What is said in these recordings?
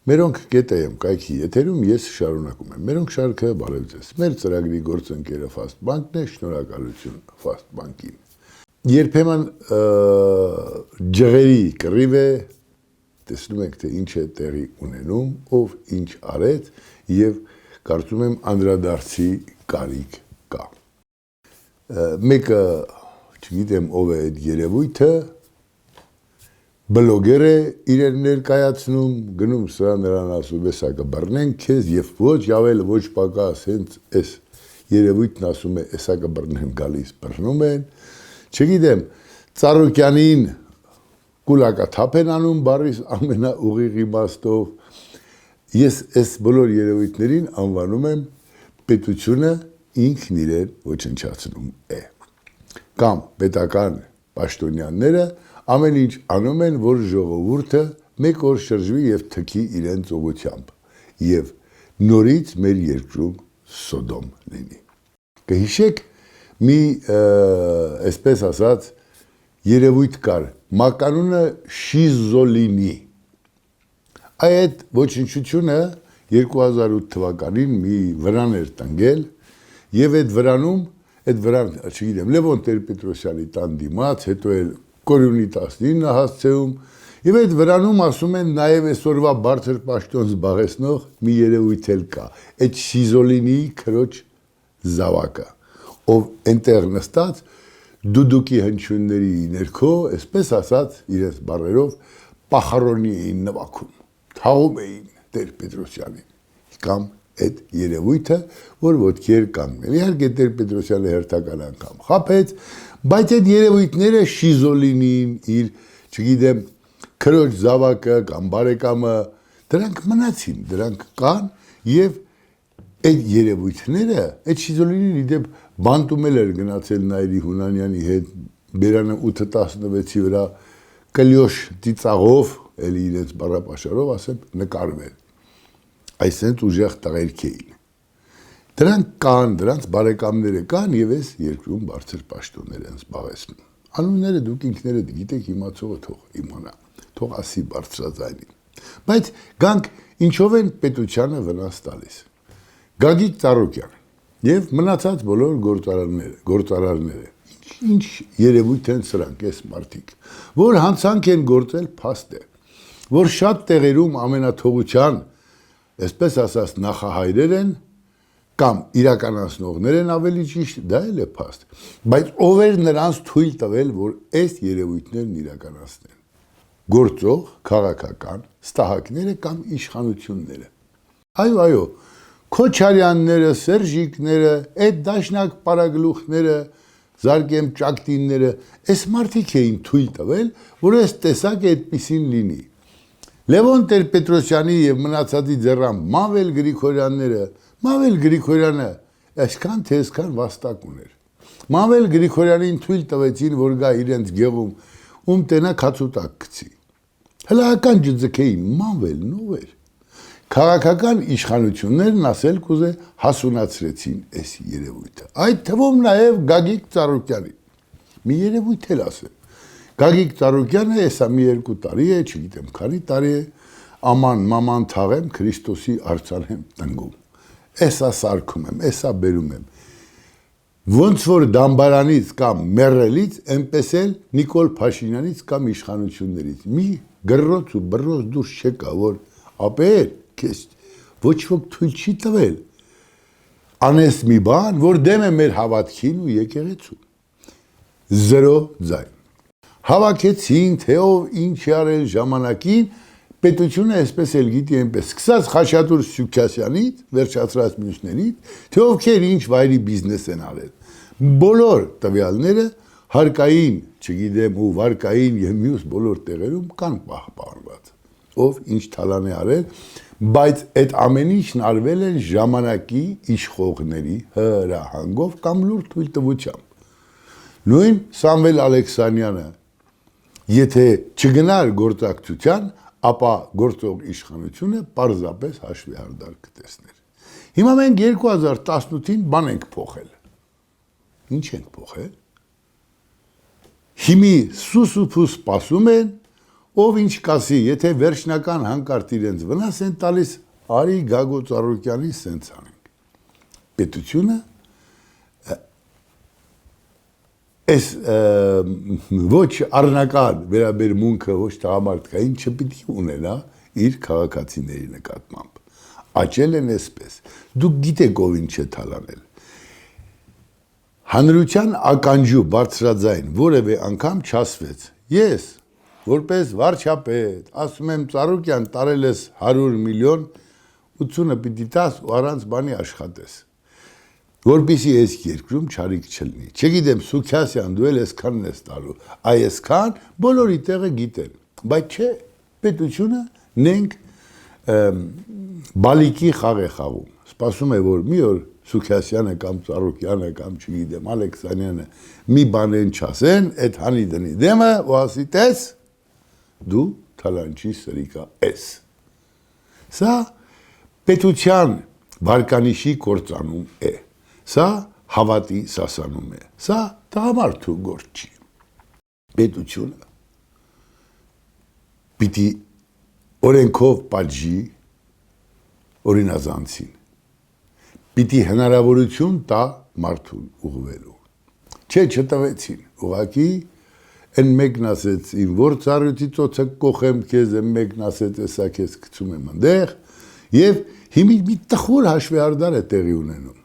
Մերոնք կետը եմ կայքի եթերում ես շարունակում եմ։ Մերոնք շարքը բարև ձեզ։ Մեր ծրագրի գործընկերը Fast Bank-ն է, շնորհակալություն Fast Bank-ին։ Երբեմն ջղերի կռիվ է, տեսնում եք թե ինչ է տեղի ունենում, ով ինչ արեց եւ կարծում եմ անդրադարձի կարիք կա։ Մեկը, չգիտեմ ով է այդ երևույթը, բլոգեր է իրեն ներկայացնում, գնում սրա նրան ասում էսա կբռնեն քեզ եւ ոչ ավել ոչ պակաս հենց այս երևույթն ասում է էսա կբռնեն գալիս բռնում են, չգիտեմ, Ծառուկյանին կուլակաթափ են անում բարիս ամենաուղիղ իմաստով, ես այս բոլոր երևույթներին անվանում եմ պետությունը ինքն իրեն ոչնչացնում է, կամ պետական պաշտոնյաները ամեն ինչ անում են, որ ժողովուրդը մեկ օր շրջվի եւ թքի իրենց ուղությամբ եւ նորից մեր երկրում Սոդոմ լինի։ Կհիշեք մի այսպես ասած երևույթ կար, մականունը Շիզոլինի։ Այդ ոչնչությունը 2008 թվականին մի վրան էր տնկել եւ այդ վրան, չգիտեմ, Լևոն Տեր-Պետրոսյանի տան դիմաց, հետո էլ Կորյունի 19 հասցեում եւ այդ վրանում ասում են նաեւ այսօրվա բարձր պաշտոն զբաղեցնող մի երևույթ էլ կա, այդ Շիզոլինի քրոջ զավակը, ով այնտեղ նստած դուդուկի հնչյունների ներքո, այսպես ասած, իրենց բառերով պախարոնի էին նվագում, թաղում էին Տեր-Պետրոսյանին, կամ այդ երևույթը, որ ոտքի էր կանգնել, իհարկե Տեր-Պետրոսյանը հերթական անգամ խաբեց, բայց այդ երևույթները Շիզոլինին, իր, չգիտեմ, քրոջ զավակը կամ բարեկամը, դրանք մնացին, դրանք կան եւ այդ երևույթները, այդ Շիզոլինին իդեպ բանտումել էր գնացել Նայիրի Հունանյանի հետ Բերանը 8-16-ի վրա կլյոշ ծիծաղով, էլի իրենց բառապաշարով ասեմ, նկարվել։ Այսինքն ուժեղ տղերք էին։ Դրանք կան, դրանց բարեկամները կան եւ այս երկրում բարձր պաշտոններ են զբաղեցնում։ Անունները դուք ինքներդ գիտեք, իմացողը թող իմանա, թող ասի բարձրաձայնին։ Բայց գանք ինչով են պետությանը վնաս տալիս։ Գագիկ Ծառուկյան եւ մնացած բոլոր գործարարները։ Ինչ երևույթ են սրանք, այս մարդիկ, որ հանցանք են գործել փաստ է, որ շատ տեղերում ամենաթողության, այսպես ասած, նախահայրեր են կամ իրականացնողներ են ավելի ճիշտ, դա էլ է փաստ, բայց ով էր նրանց թույլ տվել, որ այս երևույթներն իրականացնեն։ Գործող, քաղաքական, ստահակները կամ իշխանությունները։ Այո, Քոչարյանները, Սերժիկները, այդ դաշնակ պարագլուխները, Զարգեմ Ճակտինները, այս մարդիկ էին թույլ տվել, որ այս տեսակ այդպիսին լինի։ Լևոն Տեր-Պետրոսյանի եւ մնացածի ձեռան Մավել Գրիգորյանը այսքան թե այսքան վաստակ ուներ։ Մավել Գրիգորյանին թույլ տվեցին, որ գա իրենց գեղում, ում տենա քացուտակ գցի։ Հլական ջձքեին Մավելն ով էր։ Քաղաքական իշխանություններն ասել կուզե հասունացրեցին այս երևույթը։ Այդ թվում նաեւ Գագիկ Ծառուկյանին։ Մի երևույթ էլ ասեմ։ Գագիկ Ծառուկյանը հեսա մի 2 տարի է, չգիտեմ քանի տարի է, աման թաղեմ Քրիստոսի արցանեմ տնգում։ Էսա սարքում եմ, էսա բերում եմ։ Ոնց որ դամբարանից կամ մեռելից, այնպես էլ Նիկոլ Փաշինյանից կամ իշխանություններից։ Մի գրոց ու բռոց դուրս չեկա, որ ապեր, քեզ ոչ ոք թույլ չի տվել։ Անես մի բան, որ դեմ է մեր հավատքին ու եկեղեցու։ 0 ձայն։ Հավաքեցին, թե ով ինչ է արել ժամանակին, պետությունը այսպես էլ գիտի այնպես, սկսած Խաչատուր Սուքասյանից, վերջացրած մյուսներից, թե ովքեր ինչ վայրի բիզնես են արել։ Բոլոր տվյալները հարկային, չգիտեմ ու վարկային եւ մյուս բոլոր տեղերում կան պահպանված։ Ով ինչ թալան է արել, բայց այդ ամեն ինչն արվել է ժամանակի իշխողների հրահանգով կամ լուր թույլտվությամբ։ Նույն Սամվել Ալեքսանյանը, եթե չգնար գործակցության, ապա գործող իշխանությունը պարզապես հաշվի հարդար կտեսներ։ Հիմա մենք 2018-ին բան ենք փոխել։ Ինչ ենք փոխել։ Հիմի սուսուփու սպասում են ով ինչ կասի, եթե վերջնական հանկարծ իրենց վնաս են տալիս, արի Գագո Ծառուկյանի սենց անենք։ Պետությունը այս ոչ առնական վերաբերմունքը ոչ տղամարդկային չպիտի ունենա իր քաղաքացիների նկատմամբ։ Աճել են այսպես։ Դուք գիտեք ով ինչ է թալանել։ Հանրության ականջու բարձրաձայն որևէ անգամ չասվեց։ Ես, որպես վարչապետ, ասում եմ Ծառուկյան տարել ես 100 միլիոն, 80-ը պիտի տաս ու առանց բանի աշխատես։ Որպեսզի այս երկրում չարիք չլինի։ Չգիտեմ, Սուքյասյան, դու էլ այսքանն ես տալու։ Այսքան բոլորի տեղը գիտեն։ Բայց չէ, պետությունը նենք բալիկի խաղ է խաղում։ Սպասում է, որ մի օր Սուքյասյանը կամ Ծառուկյանը կամ չգիտեմ, Ալեքսանյանը մի բան են չասեն, այդ հանի դնի դեմը ու ասի տես, դու թալանչի սրիկա ես։ Սա պետության վարկանիշի կործանում է։ Սա հավատի սասանում է։ Սա տղամարդու գործ չի։ Պետությունը պիտի օրենքով պատժի օրինազանցին։ Պիտի հնարավորություն տա մարդուն ուղղվելու։ Չէ, չտվեցին։ Ուղղակի են մեկն ասեց, ին որ ծառյուտի ծոցը կողեմ քեզ, են մեկն ասեց, էսա քեզ գցում եմ այնտեղ, եւ հիմի մի տխուր հաշվեհարդար է տեղի ունենում։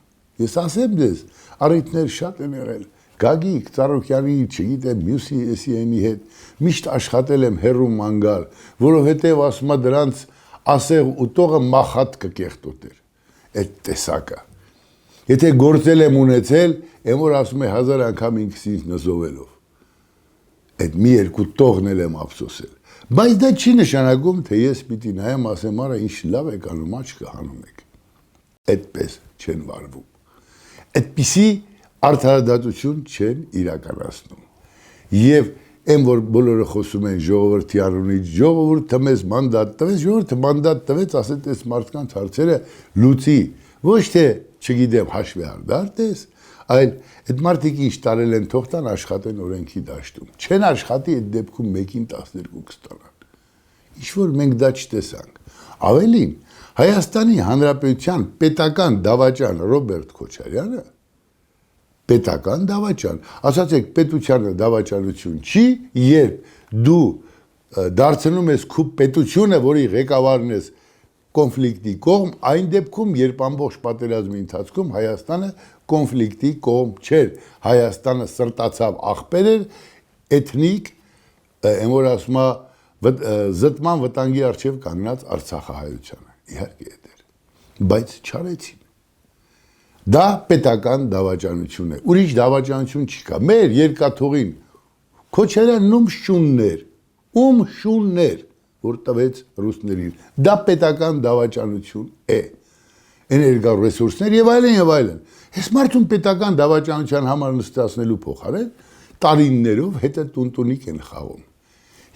Ես ասեմ դες, առիթներ շատ են եղել, Գագիկ, Ծառուկյանի, չգիտեմ, մյուսի էսիյանի հետ, միշտ աշխատել եմ հեռու մանգալ, որովհետև ասում է դրանց ասեղ ուտողը մախատ կկեղտոտեր, այդ տեսակը։ Եթե գործել եմ ունեցել, եմ որ ասում է 1000 անգամ ինքս ինձ նզովելով, այդ մի երկու տողնել եմ ափսոսել, բայց դա չի նշանակում, թե ես պիտի նայեմ ասեմ, արա ինչ լավ եք անում, աչքը հանում եք, այդպես չեն վարվում։ Այդպիսի արդարադատություն չեն իրականացնում։ Եվ այն որ բոլորը խոսում են ժողովրդի անունից, ժողովուրդը մեզ մանդատ տվեց, ժողովուրդը մանդատ տվեց, ասեց այս մարդկանց հարցերը լուծի, ոչ թե, չգիտեմ, հաշվեհարդար տես, այլ այդ մարդիկ ինչ տարել են թող տան աշխատեն օրենքի դաշտում։ Չեն աշխատի այդ դեպքում 1-ին 12 կստանան։ Ինչ որ մենք դա չտեսանք։ Ավելին, Հայաստանի Հանրապետության պետական դավաճան Ռոբերտ Քոչարյանը պետական դավաճան, ասացեք պետությանը դավաճանություն չի, երբ դու դարձնում ես քու պետությունը, որի ղեկավարն ես կոնֆլիկտի կողմ, այն դեպքում, երբ ամբողջ պատերազմի ընթացքում Հայաստանը կոնֆլիկտի կողմ չէր, Հայաստանը սրտացավ աղբեր էր, էթնիկ, այն որ ասում է զտման վտանգի առջև կանգնած Արցախահայությանը, իհարկե էր, բայց չարեցին։ Դա պետական դավաճանություն է, ուրիշ դավաճանություն չկա, մեր երկաթողին Քոչարյանն ում շուններ, որ տվեց ռուսներին, դա պետական դավաճանություն է, էներգառեսուրսներ եւ այլն, Այս մարդուն պետական դավաճանության համար նստացնելու փոխարեն տարիներով հետը տունտունիկ են խաղում։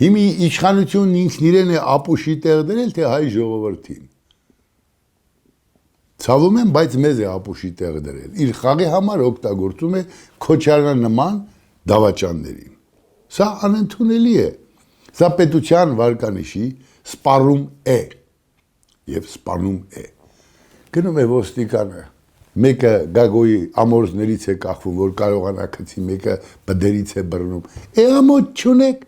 Հիմի իշխանությունն ինքն իրեն է ապուշի տեղ դրել, թե հայ ժողովրդին։ Ցավում եմ, բայց մեզ է ապուշի տեղ դրել։ Իր խաղի համար օգտագործում է Քոչարյան նման դավաճաններին։ Սա անընդունելի է։ Սա պետության վարկանիշի սպառում է եւ սպանում է։ Գնում է ոստիկանը, մեկը Գագոյի ամորձներից է կախվում, որ կարողանա գցի, մեկը բդերից է բռնում։ Ամոթ չունեք։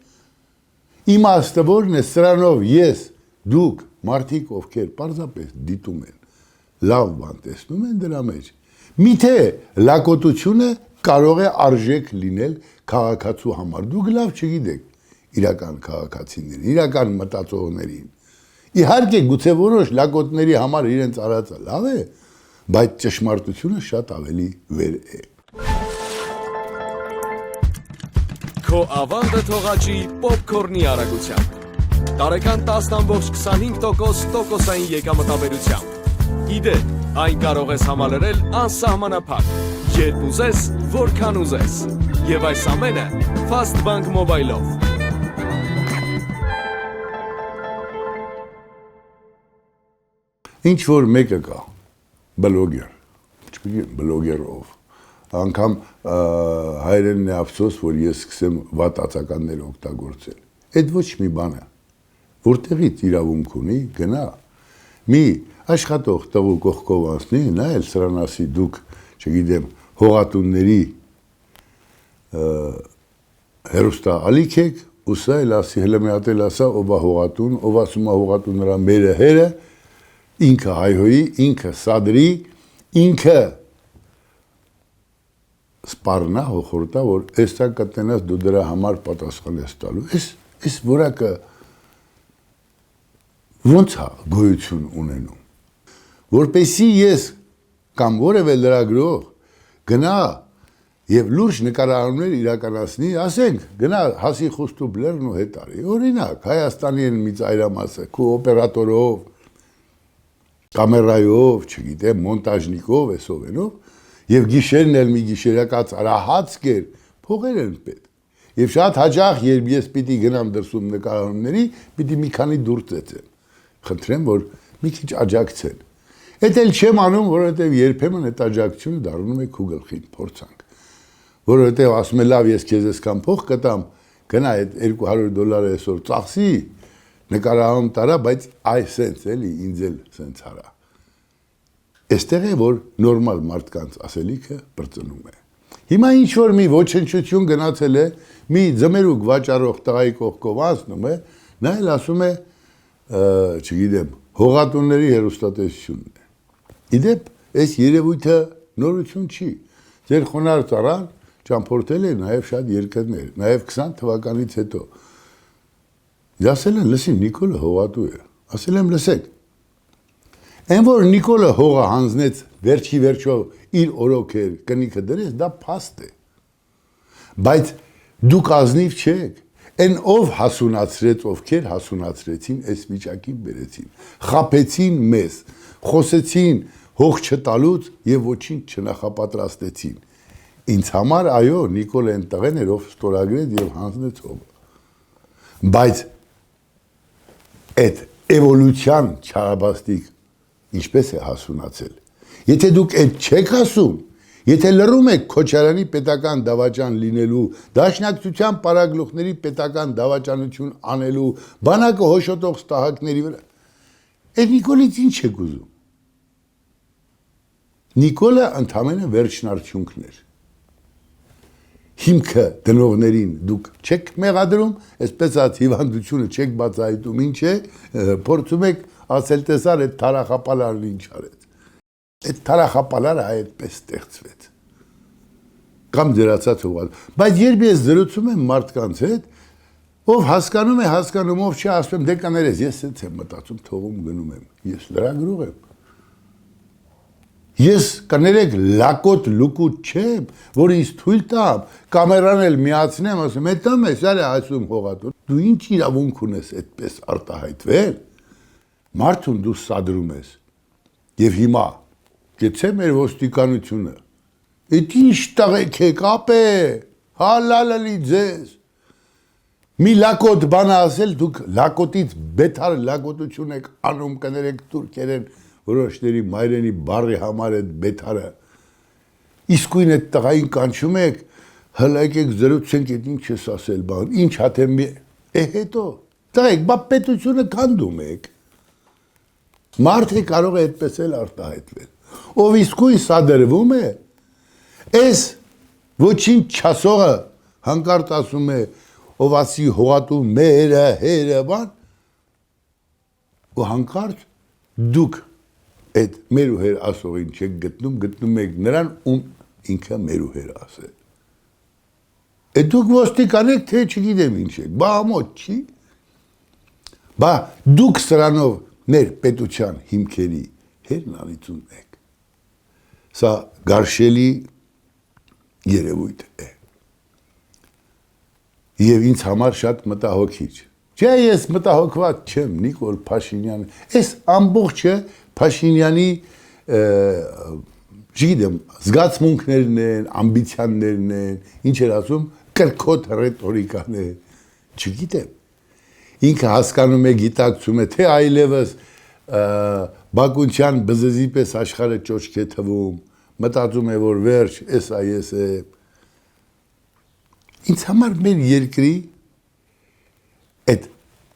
Իմաստը որն է, սրանով ես, դուք, մարդիկ ովքեր պարզապես դիտում են, լավ բան տեսնում են դրա մեջ։ Միթե լակոտությունը կարող է արժեք լինել քաղաքացու համար։ Դուք լավ չգիտեք իրական քաղաքացիներին, իրական մտածողներին։ Իհարկե գուցե որոշ լակոտների համար իրենց արածը լավ է, բայց ճշմարտությունը շատ ավելի վեր է։ Քո ավանդը թողաճի պոպկորնի արագությամբ։ Տարեկան 10.25% տոկոսային եկամտաբերությամբ։ Իդեպ, այն կարող ես համալրել անսահմանափակ, երբ ուզես, որքան ուզես։ Եվ այս ամենը Fastbank Mobile-ով։ Ինչ որ մեկը կա, բլոգեր, չգիտեմ բլոգերով, անգամ հայերենն է ափսոս, որ ես սկսեմ վատ ածականներ օգտագործել։ Այդ ոչ մի բան է, որտեղից իրավունք ունի, գնա։ Մի աշխատող տղու կողքով անցնի, նա էլ սրան ասի դուք, չգիտեմ, հողատունների հերոստա ալիք եք, ու սա էլ ասի, հլը մի հատ էլ ասա, ով է հողատուն, ով ասում է հողատուն նրա մերը հերը, ինքը հայհոյի, ինքը սադրի, ինքը սպառնա հոխորտա, որ էստա կտնես դու դրա համար պատասխան ես տալու։ Այս որակը ոնց է գոյություն ունենում։ Որպեսի ես կամ որևէ լրագրող գնա եւ լուրջ նկարահանումներ իրականացնի, ասենք, գնա հասի Խոստուբ լեռն ու հետ արի։ Օրինակ, Հայաստանի մի ծայրամասը, քո օպերատորով, կամերայով, չգիտեմ, մոնտաժնիկով, էսով ենով, եւ գիշերն էլ մի գիշերակաց արահաց կեր, փողեր են պետք։ Եվ շատ հաճախ, երբ ես պիտի գնամ դրսում նկարահանումների, պիտի մի քանի դուր ծեծեմ։ Խնդրեմ, որ մի քիչ աջակցեն։ Էդ էլ չեմ անում, որովհետեւ երբեմն այդ աջակցությունը դառնում է քո գլխին փորձանք։ Որովհետեւ ասում է լավ, ես քեզ այսքան փող կտամ, գնա այդ $200 այսօր ծախսի, նկարահանում տարա, բայց այսենց էլի ինձ էլ սենց արա։ Այստեղ է, որ նորմալ մարդկանց ասելիքը բրծնում է։ Հիմա ինչ որ մի ոչնչություն գնացել է, մի ձմերուկ վաճառող տղայի կողքով անցնում է, նա էլ ասում է, չգիտեմ, հողատունների հերոստատեսությունն է։ Իդեպ, այս երևույթը նորություն չի։ Ձեր խոնարհ ծառան ճամփորդել է նաև շատ երկրներ, նաև 20 թվականից հետո։ Ասել են, լսի, Նիկոլը հողատու է։ Ասել եմ, լսեք։ Այն որ Նիկոլը հողը հանձնեց վերջի վերջո իր օրոքեր կնիքը դրեց, դա փաստ է։ Բայց դուք ազնիվ չեք։ Այն ով հասունացրեց, ովքեր հասունացրեցին, այս վիճակին բերեցին, խաբեցին մեզ, խոսեցին հող չտալուց եւ ոչինչ չնախապատրաստեցին։ Ինձ համար այո, Նիկոլը այն տղեն էր, ով ստորագրեց եւ հանձնեց հողը։ Բայց այդ էվոլյուցիան չարաբաստիկ ինչպես է հասունացել։ Եթե դուք այդ չեք ասում, եթե լռում եք Քոչարյանի պետական դավաճան լինելու, Դաշնակցության պարագլուխների պետական դավաճանություն անելու, բանակը հոշոտող ստահակների վրա, այդ Նիկոլից ինչ եք ուզում։ Նիկոլը ընդամենը վերջնարդյունքն էր։ Հիմքը դնողներին դուք չեք մեղադրում, այսպես ած հիվանդությունը չեք բացահայտում, ինչ է, փորձում եք ասել տեսար այդ թարախապալարն ինչ արեց։ Այդ թարախապալարը այդպես ստեղծվեց։ Կամ ձերացած հողատ։ Բայց երբ ես զրուցում եմ մարդկանց հետ, ով հասկանում է, հասկանում, ով չի, ասում եմ, դե կներես, ես այդ եմ մտածում, թողում գնում եմ։ Ես լրագրող եմ։ Ես կներեք լակոտ լուկուտ չեմ, որ ինձ թույլ տամ, կամերան էլ միացնեմ, ասում, հետամ ես արի ասում հողատուն։ Դու ինչ իրավունք ունես այդպես արտահայտվել։ Մարդուն դու սադրում ես։ Եվ հիմա գեցե մեր ոստիկանությունը։ Այդ ինչ տղեկ եք ապե, հալալալի ձեզ։ Մի լակոտ բան ասել, դուք լակոտից բետար լակոտություն եք անում, կներեք թուրքերեն, որոշների մայրենի բարի համար այդ բետարը։ Իսկույն այդ տղային կանչում եք, հլա եկեք զրուցենք, այդ ինչ ես ասել բան, ինչ հատեմ հետո, տղեք, բա պետությունը քանդում եք։ Մարդը կարող է այդպես էլ արտահայտվել։ Ով իսկույն սադրվում է, այս ոչինչ չասողը հանկարծ ասում է, ով ասի հողատու մերը, հերը, բան, ու հանկարծ դուք այդ մերուհեր ասողին չեք գտնում եք նրան, ում ինքը մերուհեր ասել։ Այդ դուք ոստիկան եք, թե չգիտեմ ինչ եք, բա ամոթ չի։ Բա դուք սրանով մեր պետության հիմքերի հերնանիցուն եք։ Սա գարշելի երևույթ է։ Եվ ինձ համար շատ մտահոգիչ։ Չէ, ես մտահոգված չեմ Նիկոլ Փաշինյան։ Այս ամբողջը Փաշինյանի չգիտեմ, զգացմունքներն են, ամբիցիաներն են, ինչ էր ասում, կրկոտ ռետորիկան է, չգիտեմ։ Ինքը հասկանում է, գիտակցում է, թե այլևս Բակունցյան բզզի պես աշխարհը ճոճք է թվում, մտածում է, որ վերջ, ես է։ Ինձ համար մեր երկրի այդ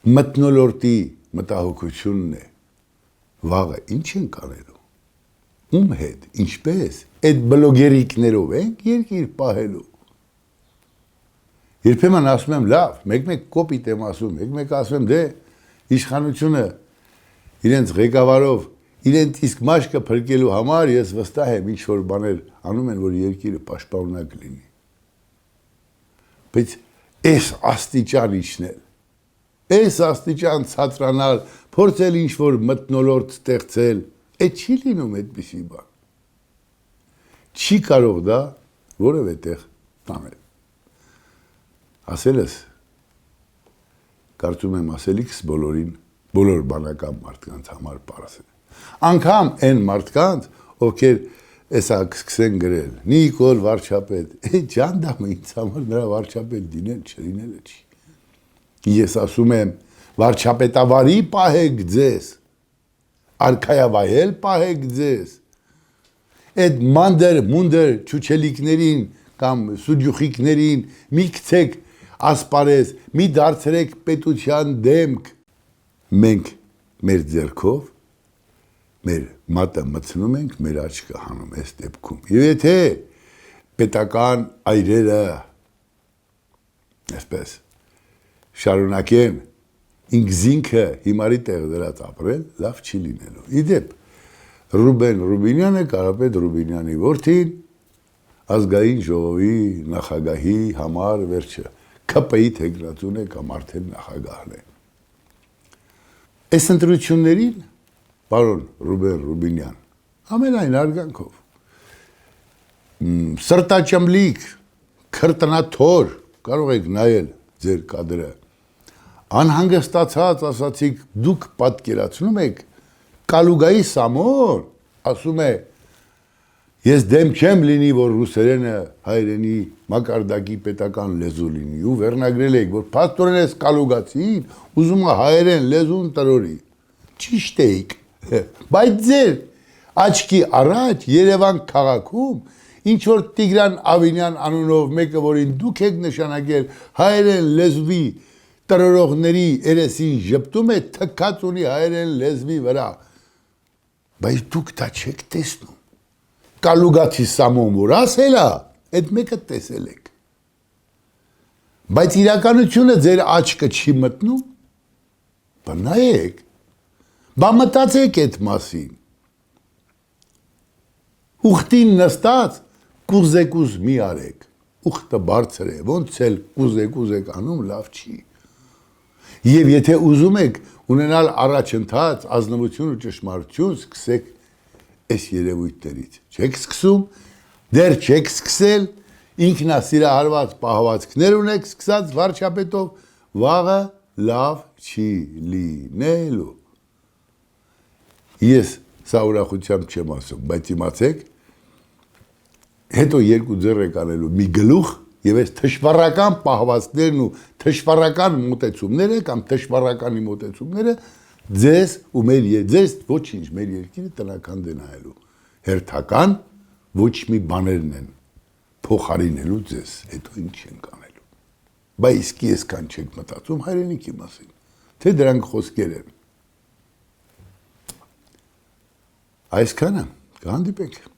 մթնոլորտի մտահոգությունն է, վաղը ինչ ենք անելու, ում հետ, ինչպես, այդ բլոգերիկներով ենք երկիր պահելու, երբեմն ասում եմ լավ, մեկ կոպիտ եմ ասում, մեկ ասում եմ դե իշխանությունը իրենց ղեկավարով իրենց իսկ մաշկը փրկելու համար ես վստահ եմ ինչ որ բաներ անում են, որ երկիրը պաշտպանունակ լինի։ Բայց այս աստիճան իջնել, այս աստիճան ցածրանալ, փորձել ինչ որ մթնոլորտ ստեղծել, այդ չի լինում այդպիսի բան։ Չի կարող դա որևէ տեղ տանել։ Ասելս, կարծում եմ ասելիքս բոլորին, բոլոր բանական մարդկանց համար պարզ է։ Անգամ այն մարդկանց, ովքեր էսա կսկսեն գրել, Նիկոլ վարչապետ, այդ ջանդամը ինձ համար նրա վարչապետ դինել չլինելը չի։ Ես ասում եմ, վարչապետավարի պահեք ձեզ, արքայավայել պահեք ձեզ, այդ մունդեր չուչելիքներին կամ սուջուխիկներին մի գցեք ասպարեզ, մի դարձրեք պետության դեմք, մենք մեր ձեռքով մեր մատը մցնում ենք, մեր աչքը հանում այս դեպքում։ Եվ եթե պետական այրերը այսպես շարունակեն ինքզինքը հիմարի տեղ դրած ապրել, լավ չի լինելու։ Իդեպ Ռուբեն Ռուբինյանը, Կարապետ Ռուբինյանի որդին, ազգային ժողովի նախագահի համար վերջը ԿՊ-ի թեկնածուն է կամ արդեն նախագահն է։ Այս ընտրություններին պարոն Ռուբեն Ռուբինյան, ամենայն արգանքով, սրտաճմլիկ, քրտնաթոր, կարող եք նայել ձեր կադրը, անհանգստացած ասացիք, դուք պատկերացնում եք, Կալուգայի Սամոն, ասում է, ես դեմ չեմ լինի, որ ռուսերենը հայրենի մակարդակի պետական լեզու լինի, ու վերնագրել եք, որ փաստորեն ես Կալուգացին, ուզում է հայերեն լեզուն տրորի, ճիշտ էիք, բայց ձեր աչքի առաջ Երևան քաղաքում ինչ որ Տիգրան Ավինյան անունով մեկը, որին դուք եք նշանակել հայերեն լեզվի տրորողների երեսին ժպտում է, թքած ունի հայերեն լեզվի վրա, բայց դուք դա չեք տեսնում, Կալուգացի Սամոն որ ասել է, այդ մեկը տեսել եք, բայց իրականությունը ձեր աչքը չի մտնում, բա նայեք, բա մտածեք այդ մասին, ուխտին նստած կուզեկուզ մի արեք, ուխտը բարձր է, ոնց էլ կուզեկուզեք անում լավ չի, և եթե ուզում եք ունենալ առաջընթաց, ազնվություն ու ճշմարտություն, սկսեք այս երևույթներից, չեք սկսում, դեռ չեք սկսել, ինքնասիրահարված պահվածքներ ունեք սկսած վարչապետով, վաղը լավ չի լինելու։ Ես սա ուրախությամբ չեմ ասում, բայց իմացեք, հետո երկու ձեռ եք անելու մի գլուխ եւ այս թշվառական պահվածքներն ու թշվառական մոտեցումները կամ թշվառականի մոտեցումները ձեզ ու ձեզ ոչինչ մեր երկիրը տնական դնայելու հերթական ոչ մի բաներն են փոխարինելու ձեզ, հետո ինչ ենք անելու։ Բայց իսկ այսքան չեք մտածում հայրենիքի մասին, թե դրանք խոսքեր են։ Այսքանը, կհանդիպենք։